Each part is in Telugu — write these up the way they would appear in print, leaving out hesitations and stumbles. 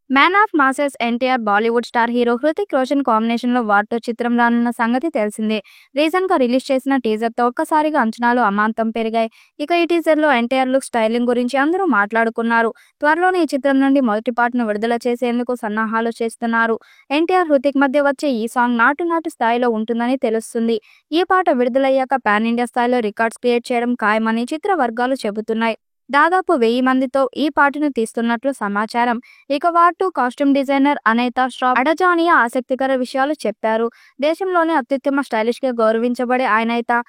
Man of masses NTR Bollywood star hero Hrithik Roshan కాంబినేషన్లో వార్తో చిత్రం రానున్న సంగతి తెలిసిందే. రీసెంట్ గా రిలీజ్ చేసిన టీజర్తో ఒక్కసారిగా అంచనాలు అమాంతం పెరిగాయి. ఇక ఈ టీజర్లో ఎన్టీఆర్ లుక్ స్టైలింగ్ గురించి అందరూ మాట్లాడుకున్నారు. త్వరలోనే ఈ చిత్రం నుండి మొదటి పాటను విడుదల చేసేందుకు సన్నాహాలు చేస్తున్నారు. ఎన్టీఆర్ హృతిక్ మధ్య వచ్చే ఈ సాంగ్ నాటు స్థాయిలో ఉంటుందని తెలుస్తుంది. ఈ పాట విడుదలయ్యాక పాన్ ఇండియా స్థాయిలో రికార్డ్స్ క్రియేట్ చేయడం ఖాయమని చిత్ర వర్గాలు చెబుతున్నాయి. దాదాపు 1000 మందితో ఈ పాటను తీస్తున్నట్లు సమాచారం. ఇక వాటు కాస్ట్యూమ్ డిజైనర్ అనైతా శ్రాఫ్ అడజానియా ఆసక్తికర విషయాలు చెప్పారు. దేశంలోనే అత్యుత్తమ స్టైలిష్ గా గౌరవించబడే ఆయనైతా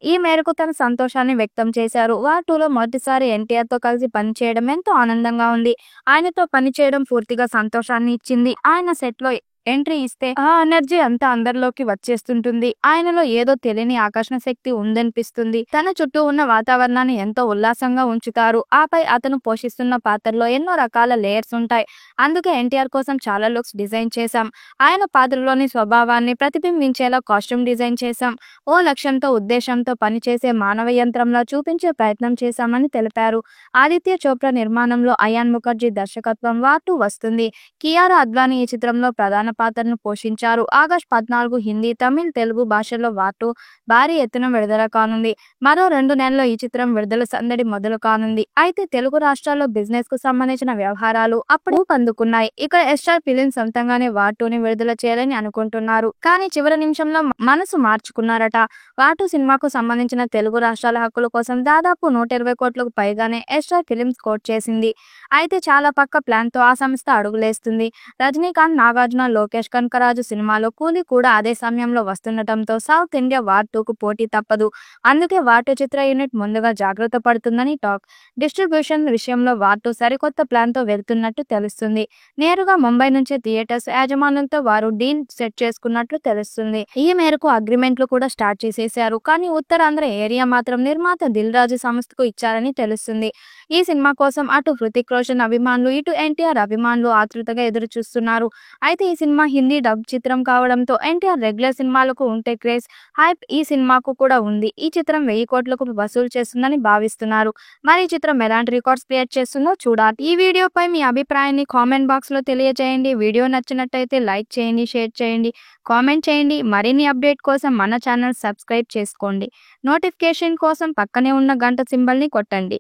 ఈ మేరకు తన సంతోషాన్ని వ్యక్తం చేశారు. వార్2లో మొదటిసారి ఎన్టీఆర్తో కలిసి పనిచేయడం ఎంతో ఆనందంగా ఉంది. ఆయనతో పనిచేయడం పూర్తిగా సంతోషాన్ని ఇచ్చింది. ఆయన సెట్లో ఎంట్రీ ఇస్తే ఆ ఎనర్జీ అంతా అందరిలోకి వచ్చేస్తుంటుంది. ఆయనలో ఏదో తెలియని ఆకర్షణ శక్తి ఉందనిపిస్తుంది. తన చుట్టూ ఉన్న వాతావరణాన్ని ఎంతో ఉల్లాసంగా ఉంచుతారు. ఆపై అతను పోషిస్తున్న పాత్రలో ఎన్నో రకాల లేయర్స్ ఉంటాయి. అందుకే ఎన్టీఆర్ కోసం చాలా లుక్స్ డిజైన్ చేశాం. ఆయన పాత్రలోని స్వభావాన్ని ప్రతిబింబించేలా కాస్ట్యూమ్ డిజైన్ చేశాం. ఓ లక్ష్యంతో ఉద్దేశంతో పనిచేసే మానవ యంత్రంలా చూపించే ప్రయత్నం చేశామని తెలిపారు. ఆదిత్య చోప్రా నిర్మాణంలో అయాన్ ముఖర్జీ దర్శకత్వం వార్2 వస్తుంది. కియారా అద్వానీ ఈ చిత్రంలో ప్రధాన పాత్రను పోషించారు. ఆగస్టు 14 హిందీ, తమిళ్, తెలుగు భాషల్లో వార్2 భారీ ఎత్తున విడుదల కానుంది. మరో 2 నెలల్లో ఈ చిత్రం విడుదల సందడి మొదలు కానుంది. అయితే తెలుగు రాష్ట్రాల్లో బిజినెస్ కు సంబంధించిన వ్యవహారాలు అప్పుడు ఊపందుకున్నాయి. ఇక్కడ ఎస్ఆర్ ఫిలిమ్స్ సొంతంగానే వార్2ని విడుదల చేయాలని అనుకుంటున్నారు. కానీ చివరి నిమిషంలో మనసు మార్చుకున్నారట. వార్2 సినిమాకు సంబంధించిన తెలుగు రాష్ట్రాల హక్కుల కోసం దాదాపు 120 కోట్లకు పైగానే ఎస్ఆర్ ఫిలిమ్స్ కోట్ చేసింది. అయితే చాలా పక్క ప్లాన్ తో ఆ సంస్థ అడుగులేస్తుంది. రజనీకాంత్, నాగార్జున, లోకేష్ కనకరాజు సినిమాలో కూలీ కూడా అదే సమయంలో వస్తుండటంతో సౌత్ ఇండియా వార్2కు పోటీ తప్పదు. అందుకే వార్2 చిత్ర యూనిట్ ముందుగా జాగ్రత్త పడుతుందని టాక్. డిస్ట్రిబ్యూషన్ విషయంలో వార్2 సరికొత్త ప్లాన్ తో వెళ్తున్నట్టు తెలుస్తుంది. నేరుగా ముంబై నుంచే థియేటర్స్ యాజమానులతో వారు డీల్ సెట్ చేసుకున్నట్లు తెలుస్తుంది. ఈ మేరకు అగ్రిమెంట్లు కూడా స్టార్ట్ చేసేశారు. కానీ ఉత్తరాంధ్ర ఏరియా మాత్రం నిర్మాత దిల్ రాజు సంస్థకు ఇచ్చారని తెలుస్తుంది. ఈ సినిమా కోసం అటు హృతిక్ రోషన్ అభిమానులు, ఇటు ఎన్టీఆర్ అభిమానులు ఆతృతగా ఎదురు చూస్తున్నారు. అయితే ఈ సినిమా హిందీ డబ్ చిత్రం కావడంతో ఎన్టీఆర్ రెగ్యులర్ సినిమాలకు ఉంటే క్రేజ్, హైప్ ఈ సినిమాకు కూడా ఉంది. ఈ చిత్రం 1000 కోట్లకు వసూలు చేస్తుందని భావిస్తున్నారు. మరి ఈ చిత్రం ఎలాంటి రికార్డ్స్ క్రియేట్ చేస్తుందో చూడాలి. ఈ వీడియోపై మీ అభిప్రాయాన్ని కామెంట్ బాక్స్ లో తెలియజేయండి. వీడియో నచ్చినట్టయితే లైక్ చేయండి, షేర్ చేయండి, కామెంట్ చేయండి. మరిన్ని అప్డేట్ కోసం మన ఛానల్ సబ్స్క్రైబ్ చేసుకోండి. నోటిఫికేషన్ కోసం పక్కనే ఉన్న గంట సింబల్ ని కొట్టండి.